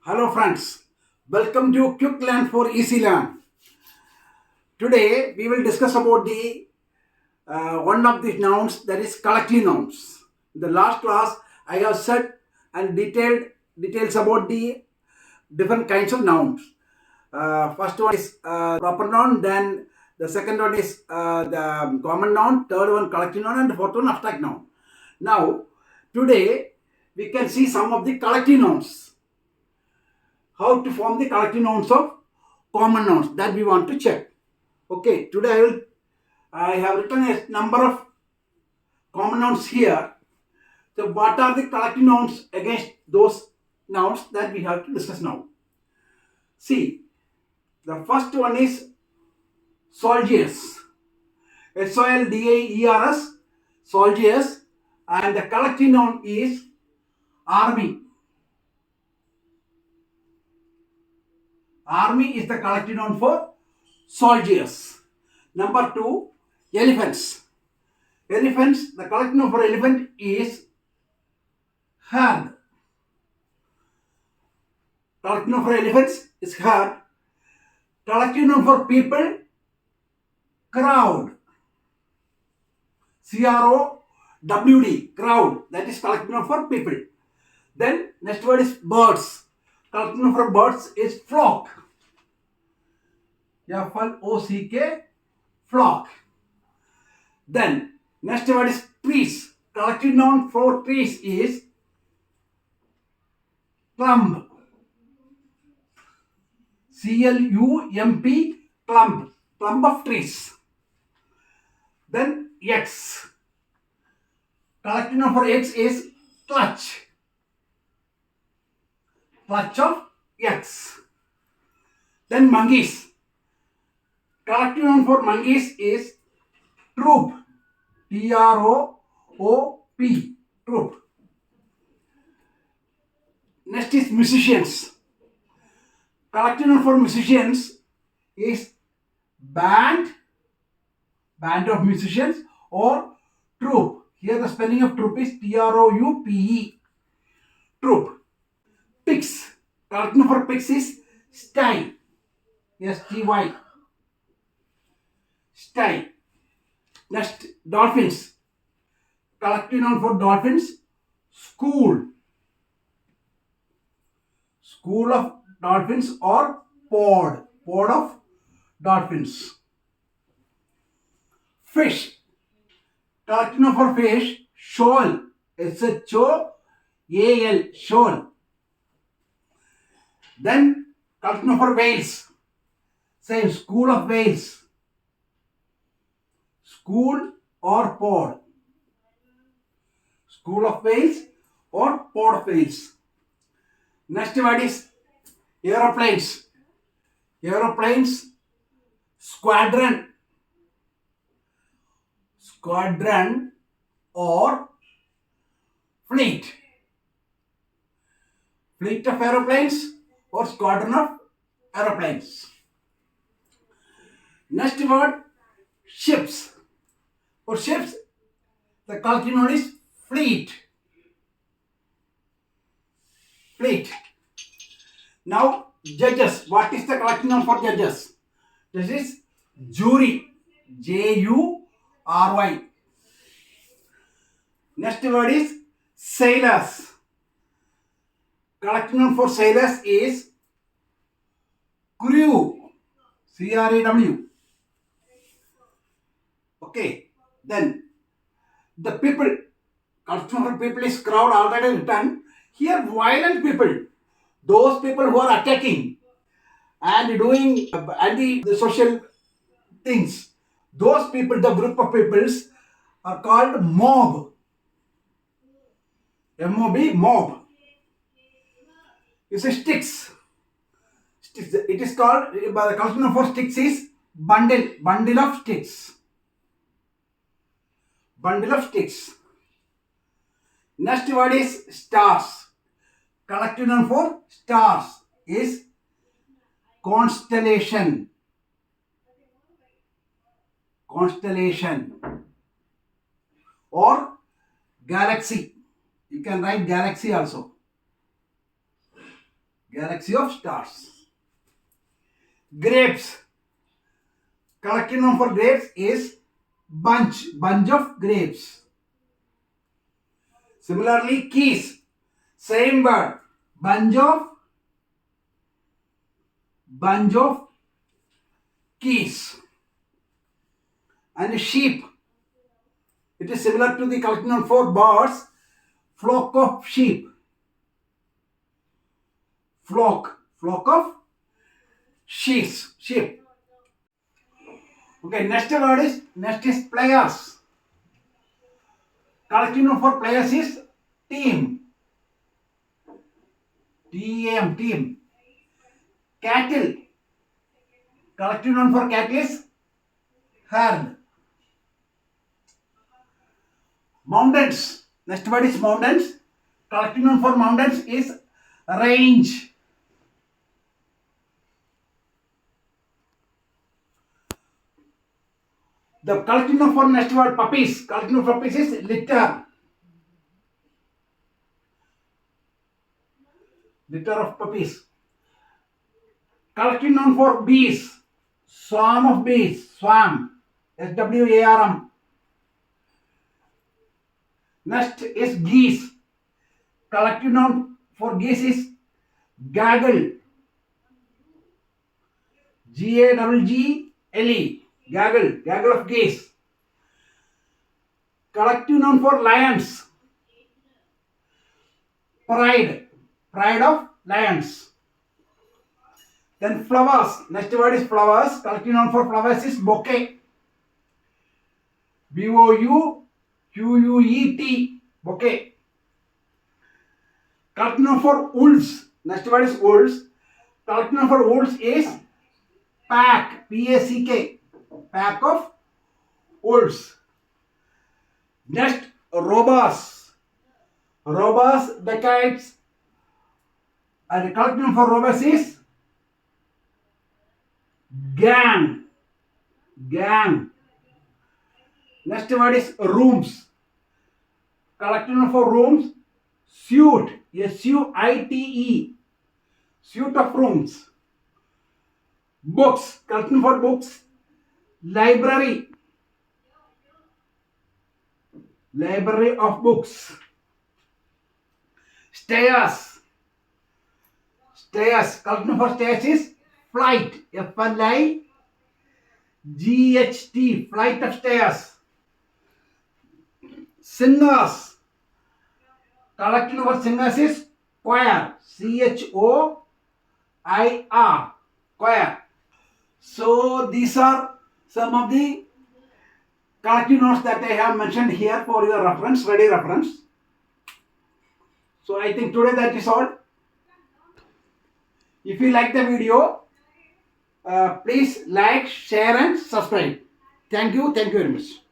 Hello friends, welcome to Quick Learn for Easy Learn. Today we will discuss about the one of the nouns, that is collective nouns. In the last class I have said and details about the different kinds of nouns. First one is proper noun, then the second one is the common noun, third one collective noun, and the fourth one abstract noun. Now today we can see some of the collective nouns. How to form the collective nouns of common nouns, that we want to check. Okay, today I have written a number of common nouns here. So what are the collective nouns against those nouns that we have to discuss now? See, the first one is soldiers. SOLDIERS, soldiers, and the collective noun is army. Army is the collective noun for soldiers. Number two, elephants. Elephants, the collective noun for elephant is herd. Collective noun for elephants is herd. Collective noun for people, crowd. CROWD, crowd. That is collective noun for people. Then next word is birds. Collective noun for birds is flock. FLOCK, flock. Then next word is trees. Collective noun for trees is clump. CLUMP, clump. Clump of trees. Then eggs. Collective noun for eggs is clutch. Clutch of eggs. Then monkeys. Collective noun for monkeys is troop. TROOP, troop. Next is musicians. Collective noun for musicians is band of musicians, or troop. Here the spelling of troop is TROUPE, troop. Pigs. Collective noun for pigs is sty. STY, sty. Next, dolphins. Collective noun for dolphins, school. School of dolphins, or pod. Pod of dolphins. Fish. Collective noun for fish, shoal. SHOAL, shoal. Then collective noun for whales. Same, school of whales. School or pod. School of whales or pod of whales. Next word is aeroplanes. Aeroplanes, squadron. Squadron or fleet. Fleet of aeroplanes or squadron of aeroplanes. Next word, ships. For ships, the collective noun is fleet. Fleet. Now, judges. What is the collective noun for judges? This is jury. JURY. Next word is sailors. Collective noun for sailors is crew. CRAW. Okay. Then the people. Collective noun for people is crowd, already written. Here violent people. Those people who are attacking and doing anti-social things. Those people, the group of peoples, are called mob. MOB, mob. It's a sticks. It is called, by the collective noun for sticks is bundle. Bundle of sticks. Bundle of sticks. Next word is stars. Collective noun for stars is constellation. Constellation or galaxy. You can write galaxy also. Galaxy of stars. Grapes. Collective noun for grapes is bunch. Bunch of grapes. Similarly, keys. Same word. Bunch of keys. And sheep. It is similar to the collective noun for birds. Flock of sheep. Flock of sheep. Okay, next is players. Collective noun for players is team. Team. Cattle. Collective noun for cattle is herd. Mountains. Next word is mountains. Collective noun for mountains is range. The collective noun for next word puppies. Collective noun for puppies is litter. Litter of puppies. Collective noun for bees. Swarm of bees. Swarm. SWARM. Next is geese. Collective noun for geese is gaggle. GAGGLE. Gaggle of geese. Collective noun for lions. Pride of lions. Then flowers. Next word is flowers. Collective noun for flowers is bouquet. BOUQUET. Bouquet. Collective noun for wolves. Next word is wolves. Collective noun for wolves is pack. PACK. Pack of wolves. Next, robbers. Robbers, dacoits. And the collective noun for robbers is gang. Next word is rooms. Collective noun for rooms, suite. SUITE. Suite of rooms. Books. Collective noun for books, library. Library of books. Stairs. Collective noun for stairs is flight. FLIGHT. Flight of stairs. Singers. Collective noun for singers is choir. CHOIR. Choir. So these are some of the collective nouns that I have mentioned here for your reference, ready reference. So I think today that is all. If you like the video, please like, share and subscribe. Thank you very much.